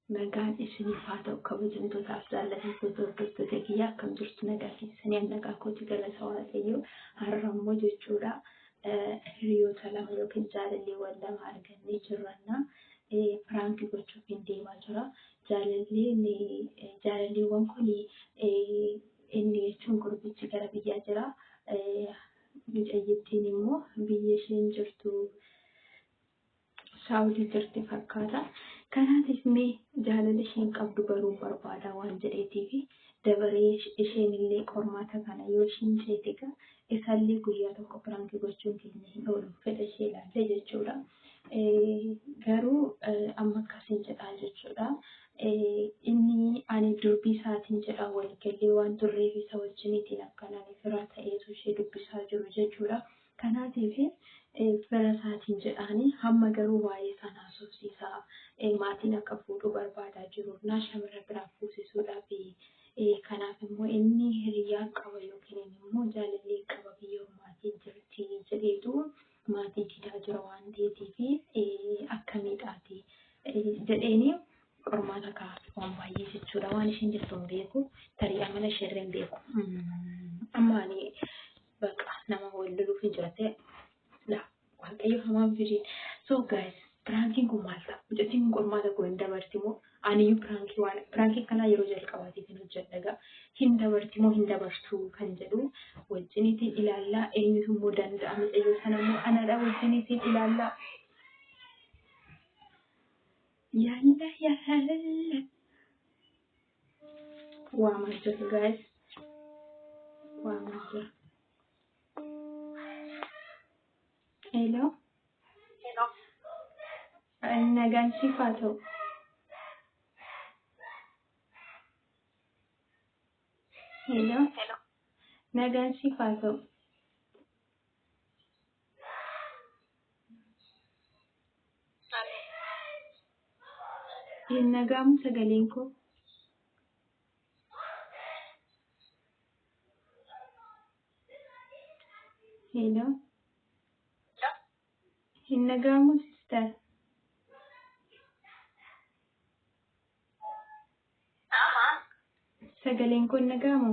nagaan isiniif haa ta'u kabajamtootaaf jaallatamtoota hordoftoota kiyyaa akkam jirtu nagaa keessanii nagaa kooti galata waaqayyoo har'a immoo jechuudha hiriyoota lama yookiin jaalalleewwan lama argannee jirranna firaankii gochuuf hin deemaa jira jaalalleewwan kun inni jechuun gurbichi gara biyyaa jira mucayyittiin immoo biyya isheen jirtu saawudii jirti fakkaata. Kanaatiif mee jaalala isheen qabdu baruu barbaada waan jedheetiifi dabaree isheen illee qormaata kana yoo isheen ceetika isaallee guyyaa tokko firaankii gochuun keenya hin oolu fedha ishee ilaalle jechuudha. Garuu amma akkasiin jedhaa jechuudha. Inni ani dubbii isaatiin jedhaa walgallee waan turreef isa wajjiniitiin akkanaan firaa ta'eetu ishee dubbisaa jiru jechuudha. Kanaatiif fira isaatiin jedhaanii hamma garuu waa'ee sanaa sobsiisaa maatiin akka fuudhuu barbaadaa jiru naa shamara biraa fuusisuudhaaf kanaaf immoo inni hiriyaa qaba yookiin immoo jaalallee qaba biyya maatiin jirti jedheetu maatii didaa jira waan ta'eetiif akkamiidhaati jedheeni qormaata kaa'aa waan baay'ee jechuudha waan isheen jettu hin beeku tarii amala ishee hin beeku amma ani baqa nama wal loluuf hin jirate waaqayyo hamaan firiin so guys prankiin kun maal ta'a mucattiin qormaata kun hin dabartimoo aniyyuu pirankii kanaa yeroo jalqabaatiif hin hojjedhaga hin dabartimoo hin dabartuu kan jedhu wajjiniitiin ilaallaa eenyutu immoo danda'a mucayyoo sana immoo anadha wajjiniitiin ilaallaa yaalla waamaa jiru guys waamaa jiru. Hello. Hello. Nagaan siif haa ta'u. Hello. Hello. Nagaan siif haa ta'u. Hin nagaamu sagaleen koo. Hello. Hin nagaamu sister. Sagaleen koo hin nagaamu.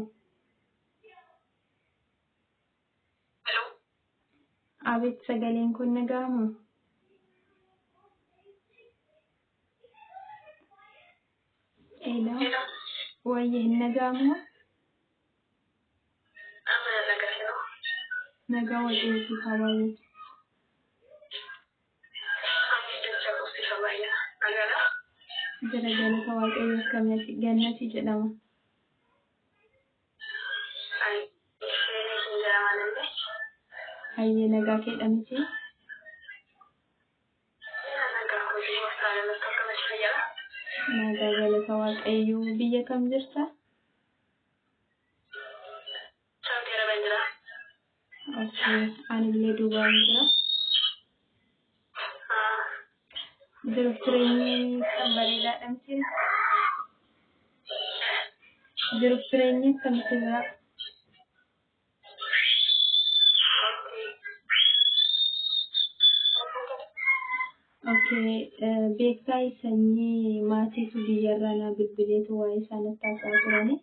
Hello. Abet sagaleen koo hin nagaamu. Hello. Hello. Wayye hin nagaamu. Amma nagaa hello. Nagaa wajjin siif haa wayye. Jara galata waaqayyo akkamitti gannati jedhama. Hayyee nagaa keedhamti. Nagaa galata waaqayyo biyya kam jirta? Saudi Arabia. Okay, anillee Dubaay jira. Jiruuf jireenyi kan bareedaadha miti. Jiruuf jireenyi kan jira. Okay, beektaa sanyii maatiitu biyyarraa na bilbileetu waa'ee isaanitti haasa'aa turani.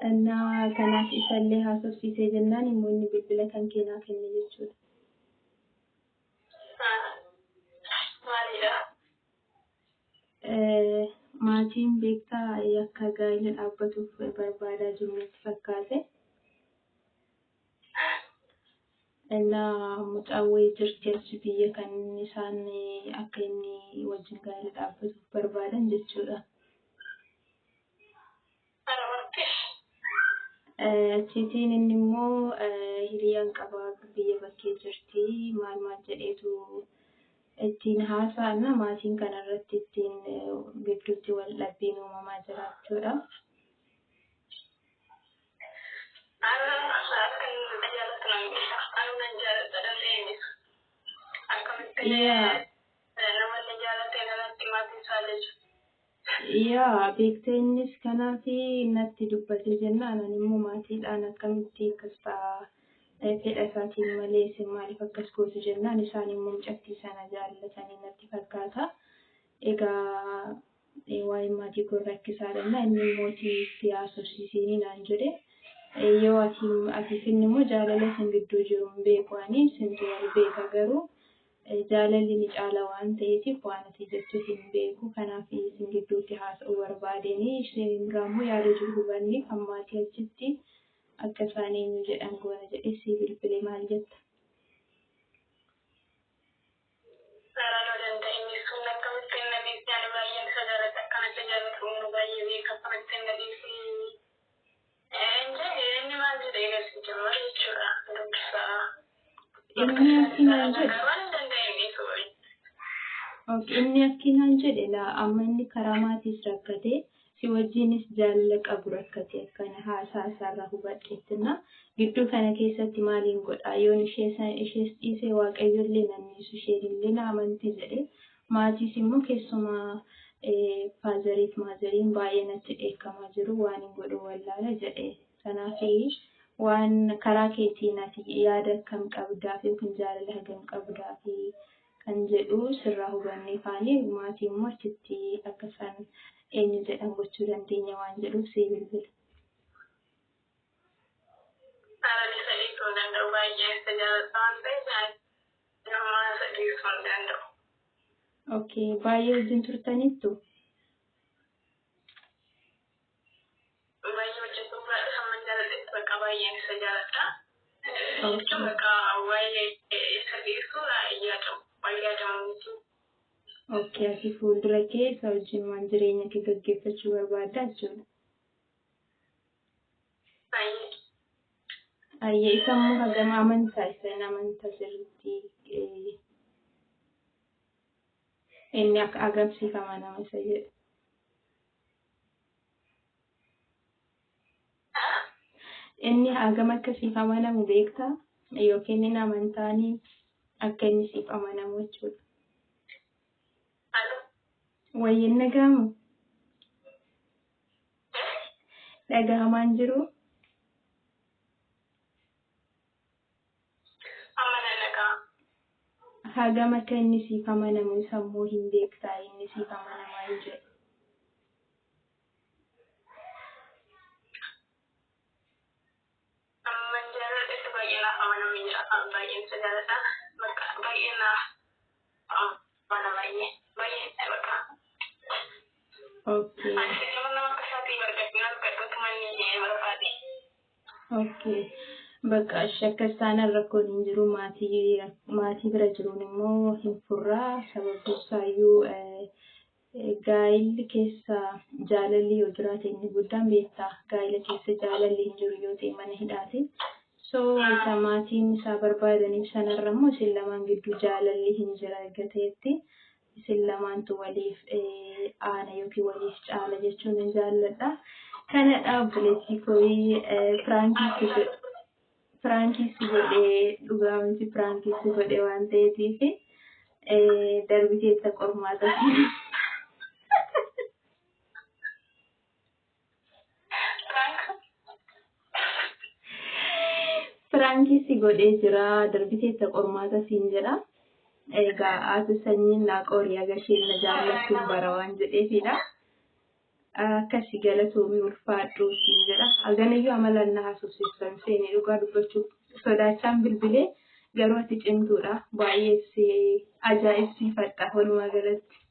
Innaa kanaaf isallee haasofsiisee jennaan immoo inni bilbila kan keenyaa kenne jechuudha. Maatiin beektaa akka gaa'ela dhaabbatuuf barbaadaa jiru natti fakkaate. Innaa mucaawwee jirti biyya kan isaan akka inni wajjin gaa'ela dhaabbatuuf barbaadan jechuudha. Achiitiin inni immoo hiriyaan qabaa biyya bakkee jirti maal jedheetu ittiin haasa'an maatiin kanarratti ittiin gidduutti wal dhabbiin uumamaa jiraachuudha. Yaa beektee innis kanaaf natti dubbate jennaan ani immoo maatiidhaan akkamitti akkas ta'a fedha isaatiin malee isin maaliif akkas gootu jennaan isaan immoo mucattii sana jaallatanii natti fakkaata. Egaa waa'ee maatii kun rakkisaadha inni mootii siyaasofsiisanii naan jedhe. Yoo ati immoo jaalala isin gidduu jiru hin beeku ani isintu wal beeka garuu jaalalli ni caala waan ta'eetiif waan ati jettu hin beeku kanaaf isin gidduutti haasa'uu barbaadanii isheen immoo yaada jiru hubanni kan maatii achitti akka isaan eenyu jedhan goona jedhee si bilbilee maal jetta? Inni akkinaan jedhe laa amma inni karaa maatiis rakkate si wajjinis jaalala qabu rakkate akkana haasaa isaarraa hubadheettina gidduu kana keessatti maaliin godhaa yoon ishees dhiisee waaqayyollee nanniisu isheenillee na amantii jedhe maatiis immoo keessumaa faazariif maazariin baay'ee natti dheekkamaa jiru waan hin godhu wallaala jedhe kanaaf waan karaa keetiin ati yaada akkam qabdaaf yookiin jaalala hagam qabdaaf kan jedhu sirraa hubannee faanii maatii immoo achitti akka isaan eenyu jedhan gochuu dandeenya waan jedhuuf si bilbila. Okay, baay'ee wajjin turtanittu? Okay, ati fuuldura keessa wajjin waan jireenya kee gaggeeffachuu barbaadda jechuudha. Ayyee sammuu hagam amantaa isaan amantaa sirriitti inni akka agarsiifama nama isa jedhe. Inni hagam akka siif amanamu beektaa yookiin inni amantaanii akka inni siif amanamu jechuudha. Wayyin dhagahamu? Dhagahamaan jiru? Hagam akka inni siif amanamu sammuu hin beektaa inni siif amanamaa hin jedhu. Okay. Okay. Bakka shakka isaan rakkoon hin jiru maatii bira jiruun immoo hin furraa sababni isaayyuu gaa'illi keessa jaalalli yoo jiraate inni guddaan beektaa gaa'ila keessa jaalalli hin jiru yoo ta'e mana hidhaati. So isa maatiin isaa barbaadaniif sanarra immoo isin lamaan gidduu jaalalli hin jira gateetti. Isin lamaantu waliif aana yookiin waliif caala jechuun hin jaalladha. Kanadha obboleettii kooyi Firaankiis godhee dhugaamti Firaankiis godhee waan ta'eetiif darbiteetta qormaata. Firaankiis godhee jira darbiteetta qormaata siin jedha. Egaa ati sanyiin naaqoorii agarsiin na jaallachuun bara waan jedheefidha. Akkasii galatoomii ulfaadhuu siin jedha. Haganayyuu amalaan na haasofsiisan seenee dhugaa dubbachuuf sodaachaan bilbilee garuu ati cimtuudha. Baay'ee ajaa'ibsiifadha walumaa galatti.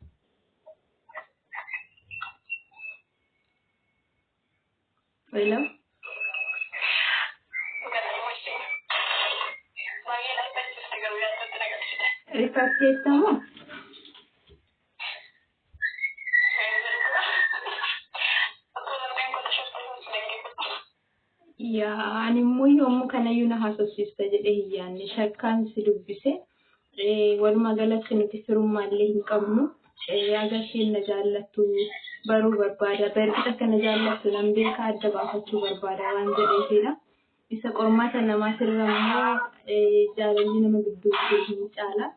Hello? Rifafteettamoo? Yaa ani immoo yommuu kanayyuu na haasofsiista jedhee hin yaadne shakkaan si dubbise walumaa galatti nuti firummaallee hin qabnu agarsiin na jaallattu baruu barbaada barbi akka na jaallattu nan beeka adda baafachuu barbaada waan jedheefidha. Isa qormaata namaa sirra immoo jaalalli nama gidduu hin caala.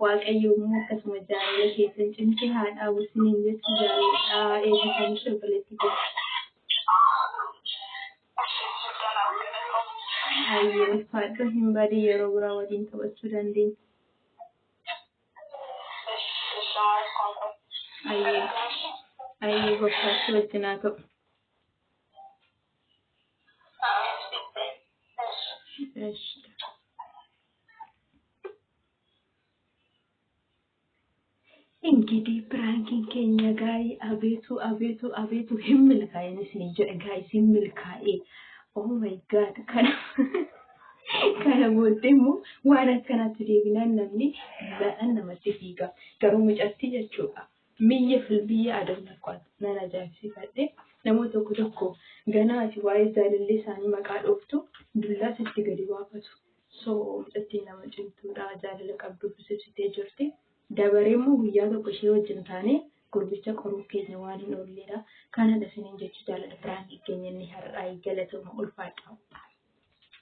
Waaqayyo immoo akkasuma jaalala keessan cimtee haa dhaabu isiniin jecha jaalalaa eebbisanii shirbalatti Ayyee ulfaadhu hin badii yeroo biraa waliin taphachuu dandeenya. Ayyee gooftaatti wajjin haa ta'u. እንግዲህ ፕራንኪን ከኛ ጋይ አቤቱ ህምልካዬን ሲንጀ ጋይ ሲምልካዬ ኦ ማይ ጋድ kana booddeemmoo waan akkanaatti deebinaan namni ba'an namatti fiiga garuu mucatti jechuudha biyya adamnaqaat nan ajaa'ibsiifadhe namoota tokko ganaati waa'ee jaalallee isaanii maqaa dhooftu dullaa sitti gadi baafatu so mucatti nama cimtuudha jaalala qabdu ibsitee jirti dabareemmoo guyyaa tokko ishee wajjin taane gurbicha qoruu keenya waan hin oolleedha kanadha siniin jechuu jaalala biraanii keenya inni har'aa galatuma ulfaadha.